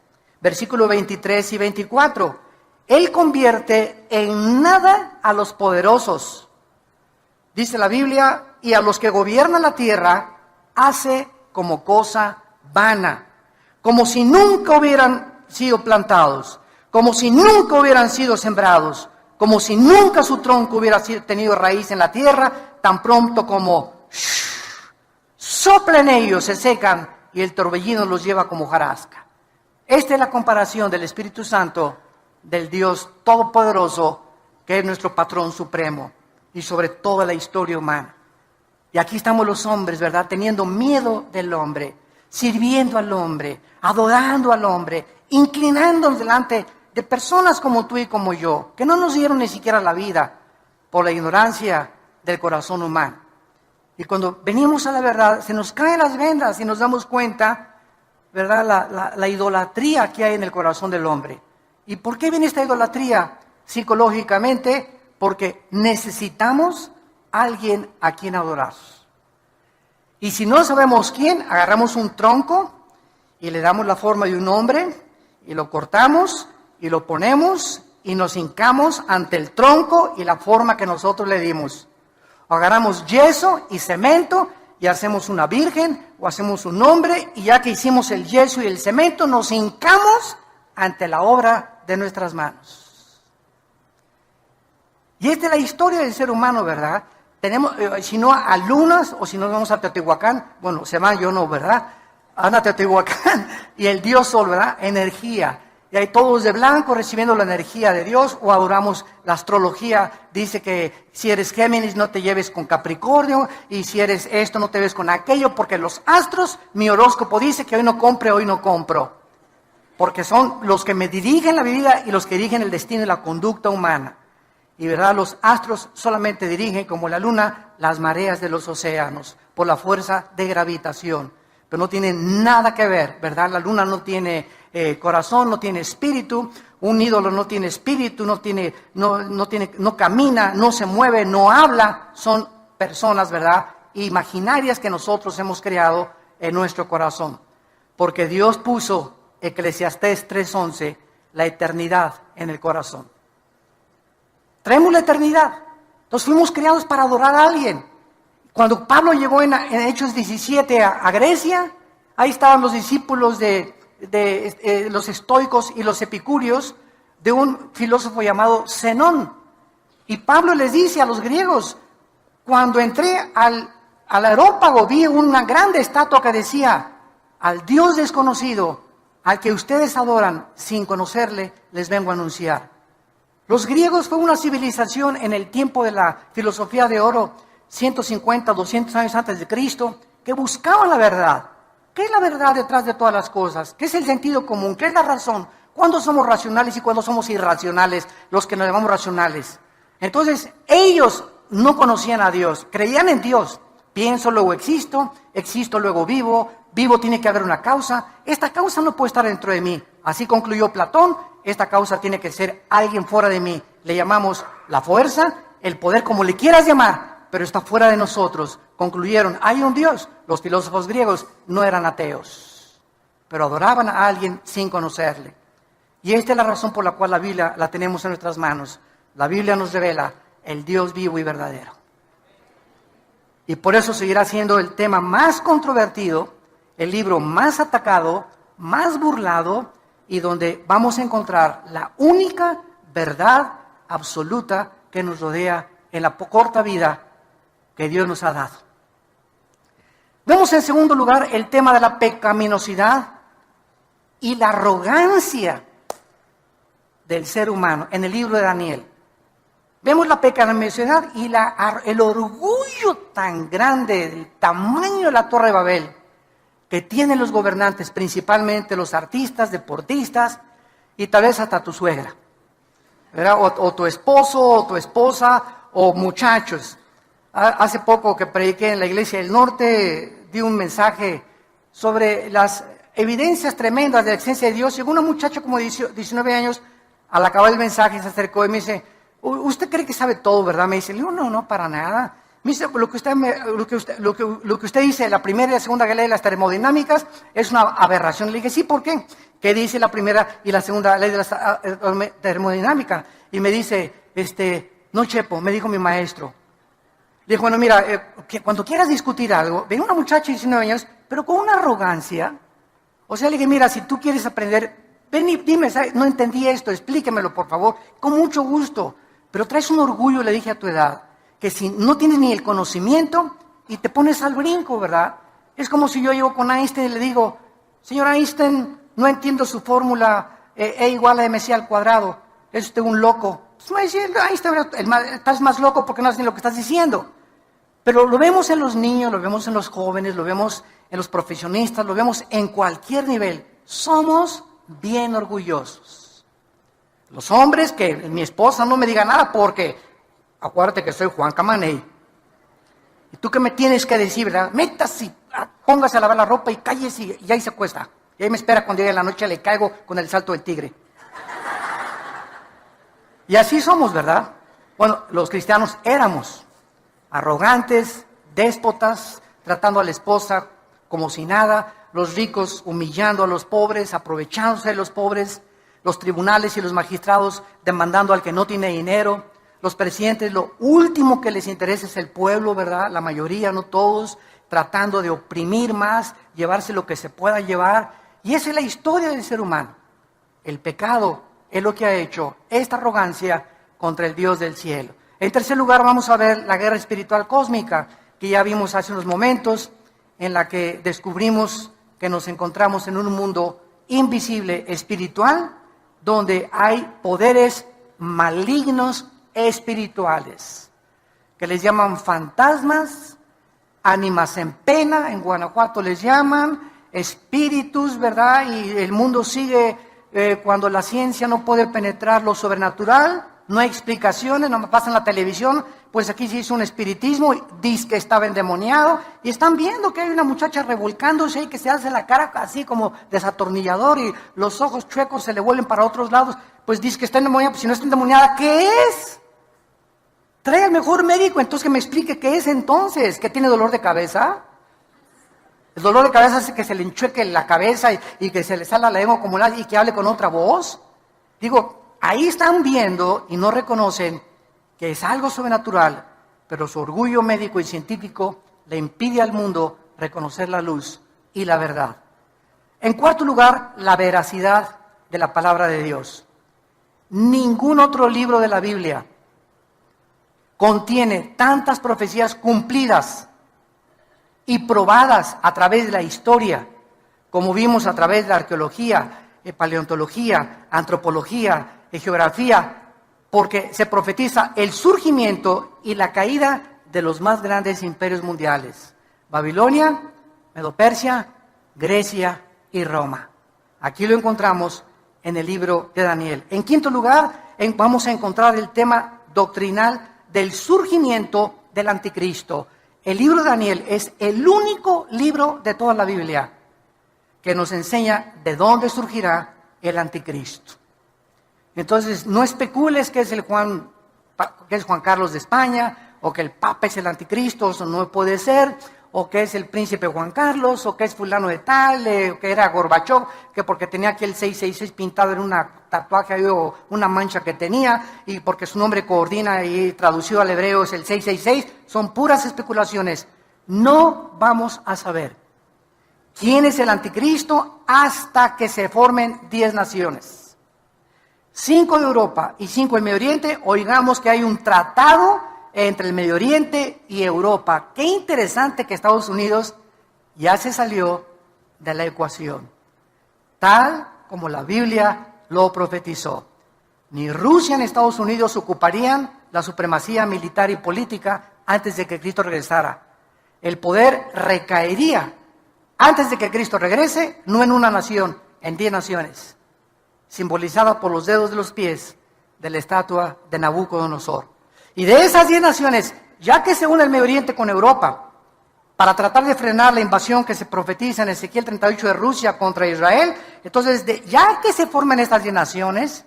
Versículo 23 y 24. Él convierte en nada a los poderosos. Dice la Biblia y a los que gobiernan la tierra hace como cosa vana, como si nunca hubieran sido plantados, como si nunca hubieran sido sembrados, como si nunca su tronco hubiera tenido raíz en la tierra, tan pronto como soplan ellos, se secan y el torbellino los lleva como hojarasca. Esta es la comparación del Espíritu Santo, del Dios Todopoderoso, que es nuestro patrón supremo y sobre toda la historia humana. Y aquí estamos los hombres, ¿verdad? Teniendo miedo del hombre, sirviendo al hombre, adorando al hombre, inclinándonos delante de personas como tú y como yo, que no nos dieron ni siquiera la vida por la ignorancia del corazón humano. Y cuando venimos a la verdad, se nos caen las vendas y nos damos cuenta, ¿verdad? La idolatría que hay en el corazón del hombre. ¿Y por qué viene esta idolatría? Psicológicamente, porque necesitamos a alguien a quien adorar. Y si no sabemos quién, agarramos un tronco y le damos la forma de un hombre y lo cortamos y lo ponemos y nos hincamos ante el tronco y la forma que nosotros le dimos. Agarramos yeso y cemento y hacemos una virgen o hacemos un hombre, y ya que hicimos el yeso y el cemento, nos hincamos ante la obra de nuestras manos. Y esta es la historia del ser humano, ¿verdad? Tenemos, si no a Lunas, o si no vamos a Teotihuacán, bueno, se van, yo no, ¿verdad? Van a Teotihuacán y el Dios Sol, ¿verdad? Energía. Y ahí todos de blanco recibiendo la energía de Dios, o adoramos la astrología. Dice que si eres Géminis no te lleves con Capricornio, y si eres esto no te lleves con aquello, porque los astros, mi horóscopo dice que hoy no compre, hoy no compro. Porque son los que me dirigen la vida y los que dirigen el destino y la conducta humana. Y verdad, los astros solamente dirigen, como la luna, las mareas de los océanos, por la fuerza de gravitación. Pero no tiene nada que ver, ¿verdad? La luna no tiene corazón, no tiene espíritu. Un ídolo no tiene espíritu, no camina, no se mueve, no habla. Son personas, ¿verdad? Imaginarias que nosotros hemos creado en nuestro corazón. Porque Dios puso, Eclesiastés 3:11, la eternidad en el corazón. Traemos la eternidad. Entonces fuimos creados para adorar a alguien. Cuando Pablo llegó en Hechos 17 a Grecia, ahí estaban los discípulos de los estoicos y los epicúreos, de un filósofo llamado Zenón. Y Pablo les dice a los griegos: cuando entré al areópago vi una grande estatua que decía: al Dios desconocido, al que ustedes adoran sin conocerle, les vengo a anunciar. Los griegos fue una civilización en el tiempo de la filosofía de oro, 150, 200 años antes de Cristo, que buscaban la verdad. ¿Qué es la verdad detrás de todas las cosas? ¿Qué es el sentido común? ¿Qué es la razón? ¿Cuándo somos racionales y cuándo somos irracionales, los que nos llamamos racionales? Entonces, ellos no conocían a Dios, creían en Dios. Pienso, luego existo, existo, luego vivo, vivo, tiene que haber una causa. Esta causa no puede estar dentro de mí. Así concluyó Platón, esta causa tiene que ser alguien fuera de mí. Le llamamos la fuerza, el poder, como le quieras llamar, pero está fuera de nosotros. Concluyeron, hay un Dios. Los filósofos griegos no eran ateos, pero adoraban a alguien sin conocerle. Y esta es la razón por la cual la Biblia la tenemos en nuestras manos. La Biblia nos revela el Dios vivo y verdadero. Y por eso seguirá siendo el tema más controvertido, el libro más atacado, más burlado, y donde vamos a encontrar la única verdad absoluta que nos rodea en la corta vida que Dios nos ha dado. Vemos en segundo lugar el tema de la pecaminosidad y la arrogancia del ser humano en el libro de Daniel. Vemos la pecaminosidad y el orgullo tan grande, del tamaño de la Torre de Babel, que tienen los gobernantes, principalmente los artistas, deportistas y tal vez hasta tu suegra, ¿verdad? O tu esposo, o tu esposa, o muchachos. Hace poco que prediqué en la Iglesia del Norte, di un mensaje sobre las evidencias tremendas de la existencia de Dios. Llegó una muchacha como de 19 años, al acabar el mensaje se acercó y me dice: ¿usted cree que sabe todo, verdad? Me dice, no, para nada. Me dice, lo que usted dice, la primera y la segunda ley de las termodinámicas es una aberración. Le dije, sí, ¿por qué? ¿Qué dice la primera y la segunda ley de la termodinámica? Y me dice, no, Chepo, me dijo mi maestro, Dijo, bueno, mira, que cuando quieras discutir algo, ven una muchacha de 19 años, pero con una arrogancia. O sea, le dije, mira, si tú quieres aprender, ven y dime, ¿sabes? No entendí esto, explíquemelo, por favor, con mucho gusto. Pero traes un orgullo, le dije, a tu edad, que si no tienes ni el conocimiento y te pones al brinco, ¿verdad? Es como si yo llego con Einstein y le digo, señor Einstein, no entiendo su fórmula, E igual a mc al cuadrado, es usted un loco. Pues me dice, Einstein, estás más loco porque no sabes ni lo que estás diciendo. Pero lo vemos en los niños, lo vemos en los jóvenes, lo vemos en los profesionistas, lo vemos en cualquier nivel. Somos bien orgullosos. Los hombres, que mi esposa no me diga nada porque, acuérdate que soy Juan Camaney. ¿Y tú qué me tienes que decir, verdad? Métase, póngase a lavar la ropa y cállese y ahí se acuesta. Y ahí me espera cuando llegue la noche, le caigo con el salto del tigre. Y así somos, ¿verdad? Bueno, los cristianos éramos arrogantes, déspotas, tratando a la esposa como si nada, los ricos humillando a los pobres, aprovechándose de los pobres, los tribunales y los magistrados demandando al que no tiene dinero, los presidentes, lo último que les interesa es el pueblo, ¿verdad? La mayoría, no todos, tratando de oprimir más, llevarse lo que se pueda llevar. Y esa es la historia del ser humano. El pecado es lo que ha hecho esta arrogancia contra el Dios del cielo. En tercer lugar, vamos a ver la guerra espiritual cósmica, que ya vimos hace unos momentos, en la que descubrimos que nos encontramos en un mundo invisible espiritual, donde hay poderes malignos espirituales, que les llaman fantasmas, ánimas en pena, en Guanajuato les llaman, espíritus, ¿verdad? Y el mundo sigue cuando la ciencia no puede penetrar lo sobrenatural. No hay explicaciones, no me pasa en la televisión, pues aquí se hizo un espiritismo, dice que estaba endemoniado, y están viendo que hay una muchacha revolcándose y que se hace la cara así como desatornillador y los ojos chuecos se le vuelven para otros lados, pues dice que está endemoniada, pues si no está endemoniada, ¿qué es? Trae al mejor médico, entonces que me explique qué es entonces, que tiene dolor de cabeza. El dolor de cabeza hace que se le enchueque la cabeza y que se le salga la lengua como y que hable con otra voz. Digo, ahí están viendo y no reconocen que es algo sobrenatural, pero su orgullo médico y científico le impide al mundo reconocer la luz y la verdad. En cuarto lugar, la veracidad de la palabra de Dios. Ningún otro libro de la Biblia contiene tantas profecías cumplidas y probadas a través de la historia, como vimos a través de la arqueología, paleontología, antropología, geografía, porque se profetiza el surgimiento y la caída de los más grandes imperios mundiales: Babilonia, Medo-Persia, Grecia y Roma. Aquí lo encontramos en el libro de Daniel. En quinto lugar, vamos a encontrar el tema doctrinal del surgimiento del anticristo. El libro de Daniel es el único libro de toda la Biblia que nos enseña de dónde surgirá el anticristo. Entonces, no especules que es Juan Carlos de España, o que el Papa es el anticristo, eso no puede ser, o que es el príncipe Juan Carlos, o que es fulano de tal, o que era Gorbachov, que porque tenía aquí el 666 pintado en una tatuaje o una mancha que tenía, y porque su nombre coordina y traducido al hebreo es el 666, son puras especulaciones. No vamos a saber quién es el anticristo hasta que se formen 10 naciones. 5 de Europa y 5 del Medio Oriente. Oigamos que hay un tratado entre el Medio Oriente y Europa. Qué interesante que Estados Unidos ya se salió de la ecuación, tal como la Biblia lo profetizó. Ni Rusia ni Estados Unidos ocuparían la supremacía militar y política antes de que Cristo regresara. El poder recaería antes de que Cristo regrese, no en una nación, en 10 naciones, simbolizada por los dedos de los pies de la estatua de Nabucodonosor. Y de esas 10 naciones, ya que se une el Medio Oriente con Europa, para tratar de frenar la invasión que se profetiza en Ezequiel 38 de Rusia contra Israel, entonces ya que se forman estas 10 naciones,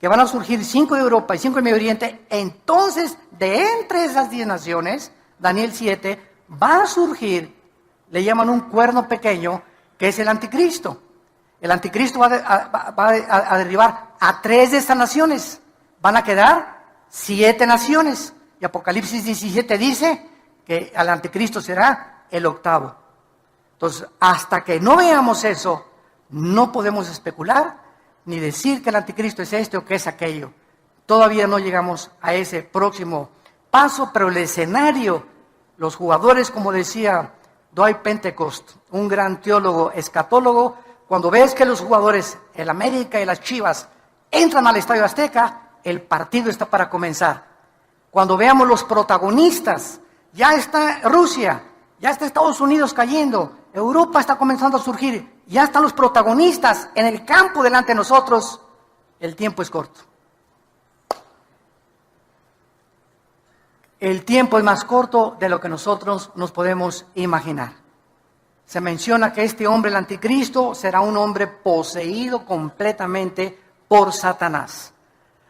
que van a surgir 5 de Europa y 5 del Medio Oriente, entonces de entre esas 10 naciones, Daniel 7, va a surgir, le llaman un cuerno pequeño, que es el anticristo. El anticristo va a derribar a 3 de estas naciones. Van a quedar 7 naciones. Y Apocalipsis 17 dice que al anticristo será el octavo. Entonces, hasta que no veamos eso, no podemos especular ni decir que el anticristo es este o que es aquello. Todavía no llegamos a ese próximo paso, pero el escenario, los jugadores, como decía Dwight Pentecost, un gran teólogo, escatólogo, cuando ves que los jugadores, el América y las Chivas, entran al Estadio Azteca, el partido está para comenzar. Cuando veamos los protagonistas, ya está Rusia, ya está Estados Unidos cayendo, Europa está comenzando a surgir, ya están los protagonistas en el campo delante de nosotros, el tiempo es corto. El tiempo es más corto de lo que nosotros nos podemos imaginar. Se menciona que este hombre, el anticristo, será un hombre poseído completamente por Satanás.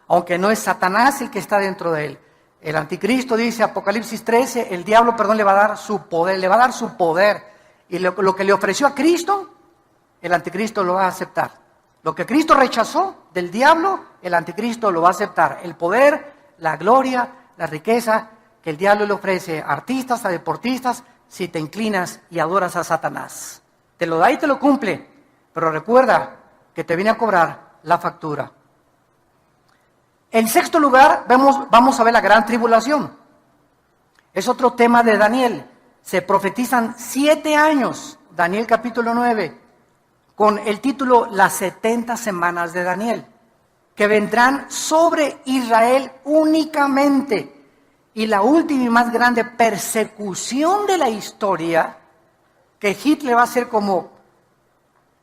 Aunque no es Satanás el que está dentro de él. El anticristo, dice Apocalipsis 13, el diablo, le va a dar su poder, Y lo que le ofreció a Cristo, el anticristo lo va a aceptar. Lo que Cristo rechazó del diablo, el anticristo lo va a aceptar. El poder, la gloria, la riqueza que el diablo le ofrece a artistas, a deportistas, si te inclinas y adoras a Satanás. Te lo da y te lo cumple, pero recuerda que te viene a cobrar la factura. En sexto lugar, vamos a ver la gran tribulación. Es otro tema de Daniel. Se profetizan 7 años, Daniel capítulo 9, con el título Las 70 semanas de Daniel, que vendrán sobre Israel únicamente. Y la última y más grande persecución de la historia, que Hitler va a ser como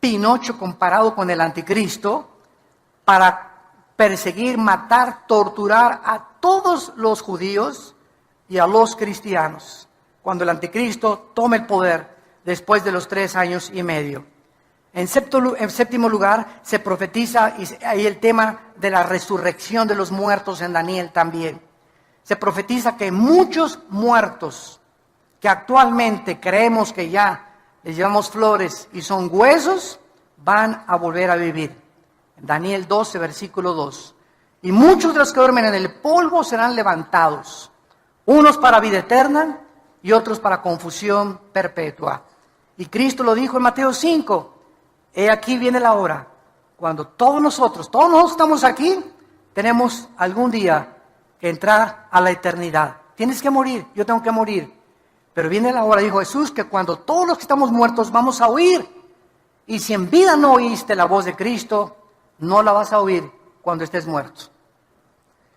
Pinocho comparado con el anticristo, para perseguir, matar, torturar a todos los judíos y a los cristianos, cuando el anticristo tome el poder después de los 3 años y medio. En séptimo lugar, se profetiza, y hay el tema de la resurrección de los muertos en Daniel también. Se profetiza que muchos muertos que actualmente creemos que ya les llevamos flores y son huesos, van a volver a vivir. Daniel 12, versículo 2. Y muchos de los que duermen en el polvo serán levantados, unos para vida eterna y otros para confusión perpetua. Y Cristo lo dijo en Mateo 5, he aquí viene la hora, cuando todos nosotros estamos aquí, tenemos algún día que entrar a la eternidad. Tienes que morir, yo tengo que morir. Pero viene la hora, dijo Jesús, que cuando todos los que estamos muertos vamos a oír. Y si en vida no oíste la voz de Cristo, no la vas a oír cuando estés muerto.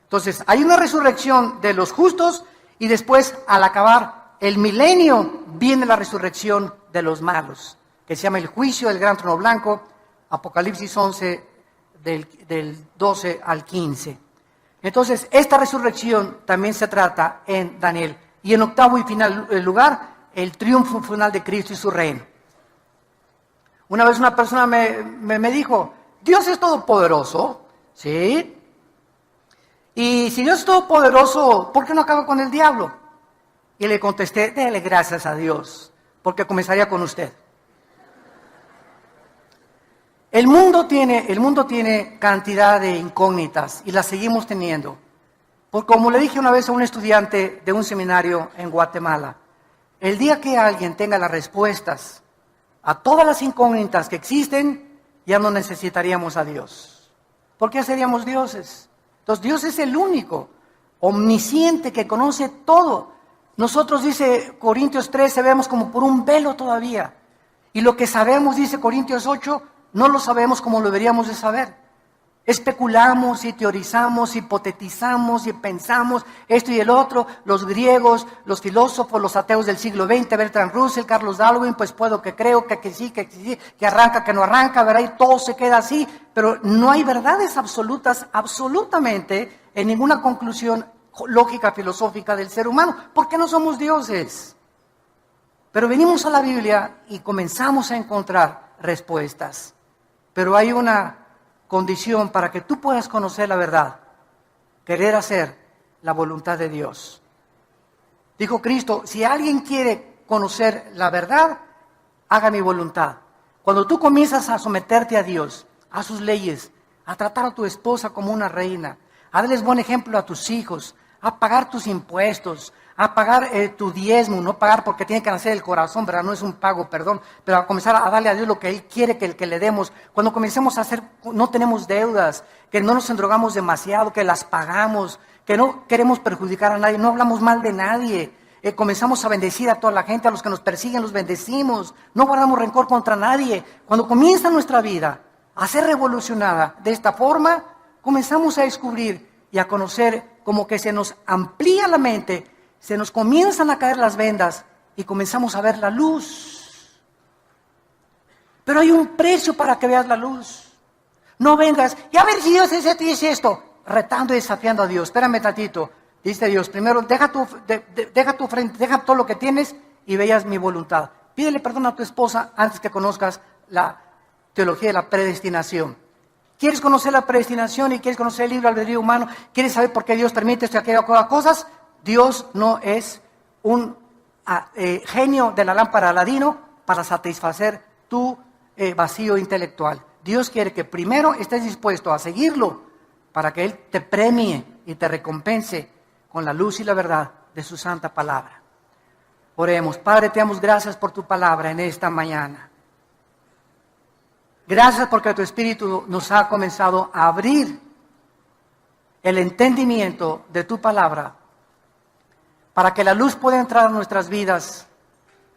Entonces, hay una resurrección de los justos y después, al acabar el milenio, viene la resurrección de los malos, que se llama el juicio del gran trono blanco, Apocalipsis 11, del 12 al 15. Entonces, esta resurrección también se trata en Daniel. Y en octavo y final lugar, el triunfo final de Cristo y su reino. Una vez una persona me dijo, Dios es todopoderoso, ¿sí? Y si Dios es todopoderoso, ¿por qué no acaba con el diablo? Y le contesté, déle gracias a Dios, porque comenzaría con usted. El mundo tiene cantidad de incógnitas y las seguimos teniendo. Porque como le dije una vez a un estudiante de un seminario en Guatemala, el día que alguien tenga las respuestas a todas las incógnitas que existen, ya no necesitaríamos a Dios. ¿Por qué seríamos dioses? Entonces Dios es el único, omnisciente, que conoce todo. Nosotros, dice Corintios 13, vemos como por un velo todavía. Y lo que sabemos, dice Corintios 8, no lo sabemos como lo deberíamos de saber. Especulamos y teorizamos, hipotetizamos y pensamos esto y el otro. Los griegos, los filósofos, los ateos del siglo XX, Bertrand Russell, Carlos Darwin, pues puedo que creo, que sí, que arranca, que no arranca, ¿verdad? Y todo se queda así. Pero no hay verdades absolutas, absolutamente, en ninguna conclusión lógica, filosófica del ser humano. ¿Por qué no somos dioses? Pero venimos a la Biblia y comenzamos a encontrar respuestas. Pero hay una condición para que tú puedas conocer la verdad, querer hacer la voluntad de Dios. Dijo Cristo, si alguien quiere conocer la verdad, haga mi voluntad. Cuando tú comienzas a someterte a Dios, a sus leyes, a tratar a tu esposa como una reina, a darles buen ejemplo a tus hijos, a pagar tus impuestos, a pagar tu diezmo, no pagar porque tiene que nacer el corazón, ¿verdad? No es un pago, perdón, pero a comenzar a darle a Dios lo que Él quiere que le demos. Cuando comencemos a hacer, no tenemos deudas, que no nos endrogamos demasiado, que las pagamos, que no queremos perjudicar a nadie, no hablamos mal de nadie. Comenzamos a bendecir a toda la gente, a los que nos persiguen los bendecimos, no guardamos rencor contra nadie. Cuando comienza nuestra vida a ser revolucionada de esta forma, comenzamos a descubrir y a conocer como que se nos amplía la mente, se nos comienzan a caer las vendas y comenzamos a ver la luz. Pero hay un precio para que veas la luz. No vengas, y a ver si Dios dice esto, retando y desafiando a Dios. Espérame tantito. Dice Dios, primero deja tu frente, deja todo lo que tienes y veas mi voluntad. Pídele perdón a tu esposa antes que conozcas la teología de la predestinación. ¿Quieres conocer la predestinación y quieres conocer el libre albedrío humano? ¿Quieres saber por qué Dios permite esto y aquellas cosas? Dios no es un genio de la lámpara Aladino para satisfacer tu vacío intelectual. Dios quiere que primero estés dispuesto a seguirlo para que Él te premie y te recompense con la luz y la verdad de su santa palabra. Oremos. Padre, te damos gracias por tu palabra en esta mañana. Gracias porque tu Espíritu nos ha comenzado a abrir el entendimiento de tu palabra para que la luz pueda entrar a nuestras vidas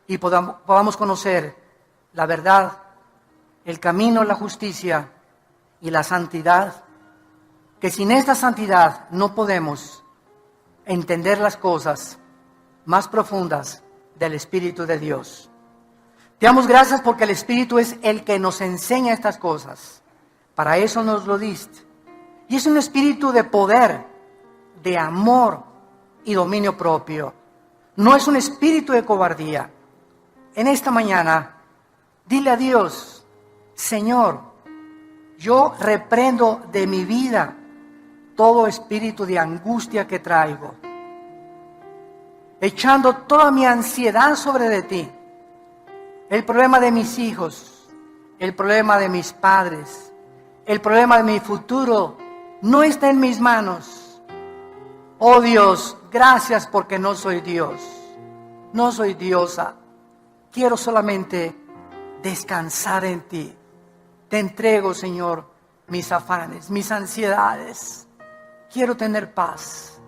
y podamos conocer la verdad, el camino, la justicia y la santidad, que sin esta santidad no podemos entender las cosas más profundas del Espíritu de Dios. Te damos gracias porque el Espíritu es el que nos enseña estas cosas. Para eso nos lo diste. Y es un espíritu de poder, de amor y dominio propio. No es un espíritu de cobardía. En esta mañana, dile a Dios, Señor, yo reprendo de mi vida todo espíritu de angustia que traigo, echando toda mi ansiedad sobre de ti. El problema de mis hijos, el problema de mis padres, el problema de mi futuro, no está en mis manos. Oh Dios, gracias porque no soy Dios, no soy diosa. Quiero solamente descansar en ti. Te entrego, Señor, mis afanes, mis ansiedades. Quiero tener paz.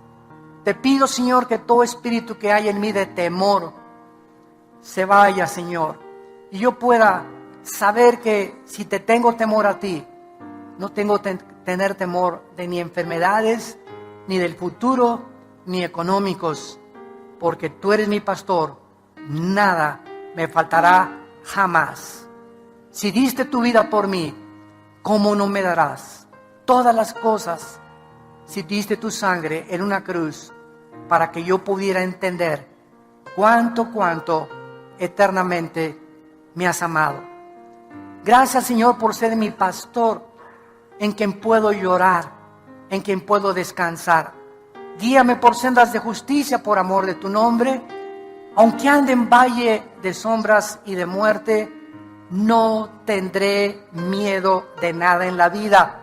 Te pido, Señor, que todo espíritu que hay en mí de temor se vaya, Señor. Y yo pueda saber que si te tengo temor a ti, no tengo que tener temor de ni enfermedades, ni del futuro, ni económicos. Porque tú eres mi pastor, nada me faltará jamás. Si diste tu vida por mí, ¿cómo no me darás todas las cosas? Si diste tu sangre en una cruz para que yo pudiera entender cuánto eternamente me has amado. Gracias, Señor, por ser mi pastor, en quien puedo llorar, en quien puedo descansar. Guíame por sendas de justicia por amor de tu nombre. Aunque ande en valle de sombras y de muerte, no tendré miedo de nada en la vida,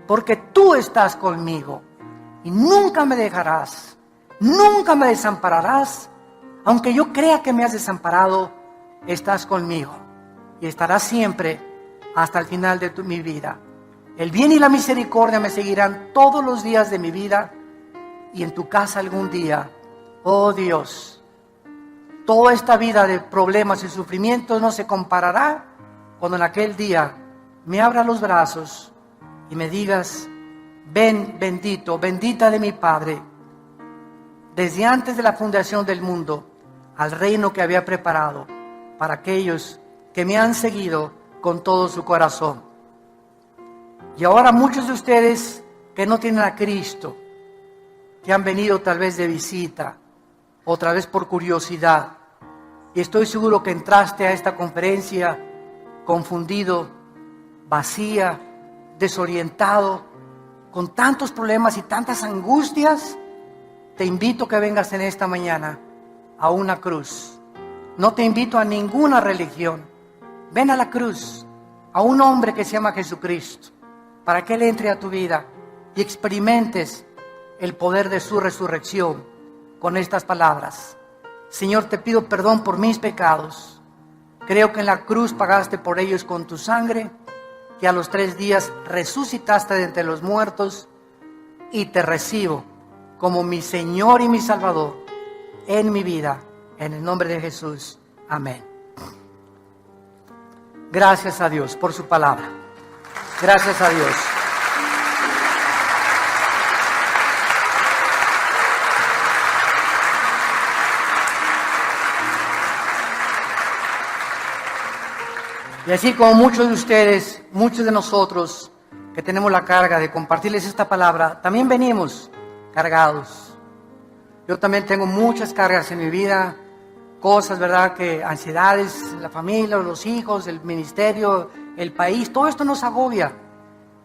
porque tú estás conmigo y nunca me dejarás, nunca me desampararás. Aunque yo crea que me has desamparado, estás conmigo y estarás siempre hasta el final de mi vida. El bien y la misericordia me seguirán todos los días de mi vida, y en tu casa algún día, oh Dios, toda esta vida de problemas y sufrimientos no se comparará cuando en aquel día me abra los brazos y me digas: ven, bendito, bendita de mi Padre, desde antes de la fundación del mundo, al reino que había preparado para aquellos que me han seguido con todo su corazón. Y ahora muchos de ustedes que no tienen a Cristo, que han venido tal vez de visita, otra vez por curiosidad, y estoy seguro que entraste a esta conferencia confundido, vacía, desorientado, con tantos problemas y tantas angustias. Te invito a que vengas en esta mañana a una cruz. No te invito a ninguna religión. Ven a la cruz, a un hombre que se llama Jesucristo, para que Él entre a tu vida y experimentes el poder de su resurrección con estas palabras: Señor, te pido perdón por mis pecados. Creo que en la cruz pagaste por ellos con tu sangre, que a los 3 días resucitaste de entre los muertos, y te recibo como mi Señor y mi Salvador en mi vida, en el nombre de Jesús. Amén. Gracias a Dios por su palabra. Gracias a Dios. Y así como muchos de ustedes, muchos de nosotros que tenemos la carga de compartirles esta palabra, también venimos cargados. Yo también tengo muchas cargas en mi vida, cosas, ¿verdad?, que ansiedades, la familia, los hijos, el ministerio, el país, todo esto nos agobia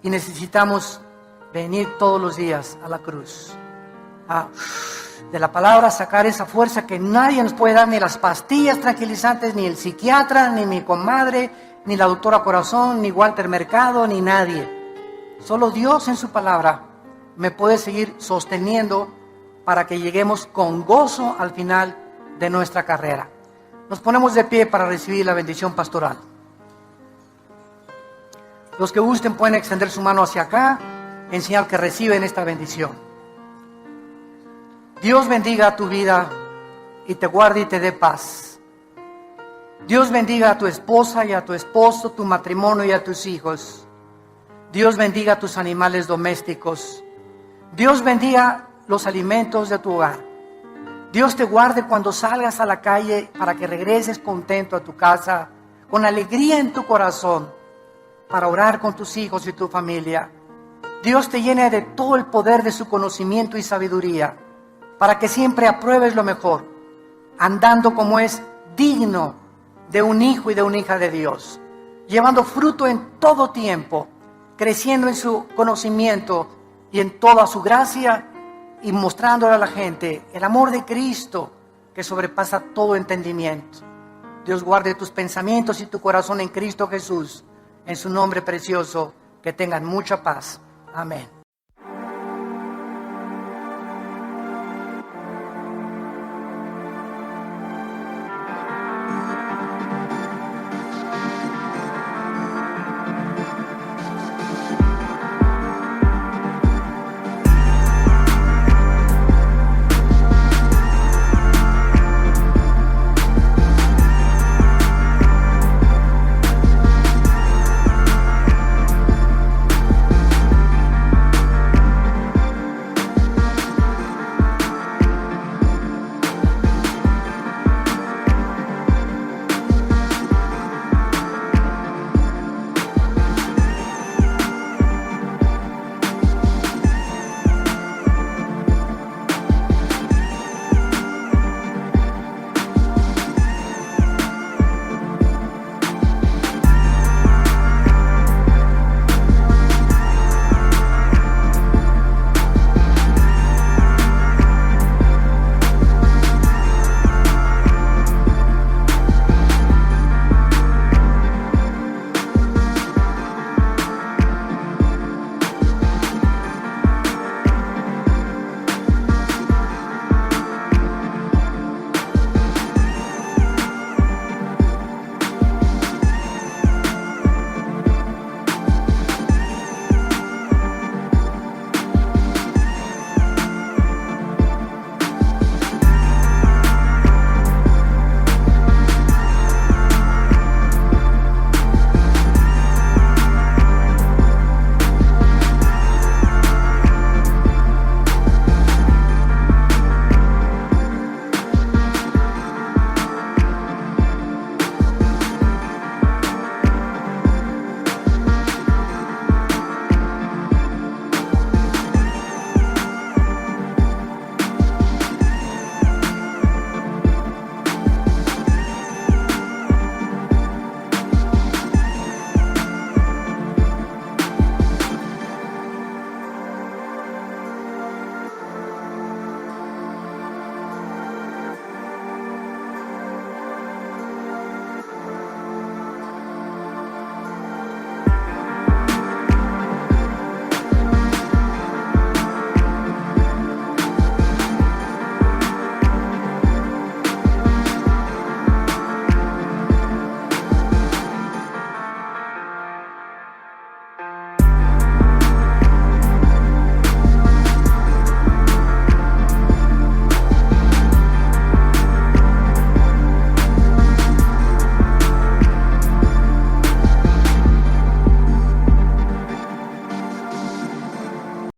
y necesitamos venir todos los días a la cruz. De la palabra sacar esa fuerza que nadie nos puede dar, ni las pastillas tranquilizantes, ni el psiquiatra, ni mi comadre, ni la doctora Corazón, ni Walter Mercado, ni nadie. Solo Dios en su palabra me puede seguir sosteniendo para que lleguemos con gozo al final de nuestra carrera. Nos ponemos de pie para recibir la bendición pastoral. Los que gusten pueden extender su mano hacia acá en señal que reciben esta bendición. Dios bendiga tu vida y te guarde y te dé paz. Dios bendiga a tu esposa y a tu esposo, tu matrimonio y a tus hijos. Dios bendiga a tus animales domésticos. Dios bendiga los alimentos de tu hogar. Dios te guarde cuando salgas a la calle para que regreses contento a tu casa, con alegría en tu corazón, para orar con tus hijos y tu familia. Dios te llene de todo el poder de su conocimiento y sabiduría, para que siempre apruebes lo mejor, andando como es digno de un hijo y de una hija de Dios, llevando fruto en todo tiempo, creciendo en su conocimiento y en toda su gracia, y mostrándole a la gente el amor de Cristo que sobrepasa todo entendimiento. Dios guarde tus pensamientos y tu corazón en Cristo Jesús, en su nombre precioso. Que tengan mucha paz. Amén.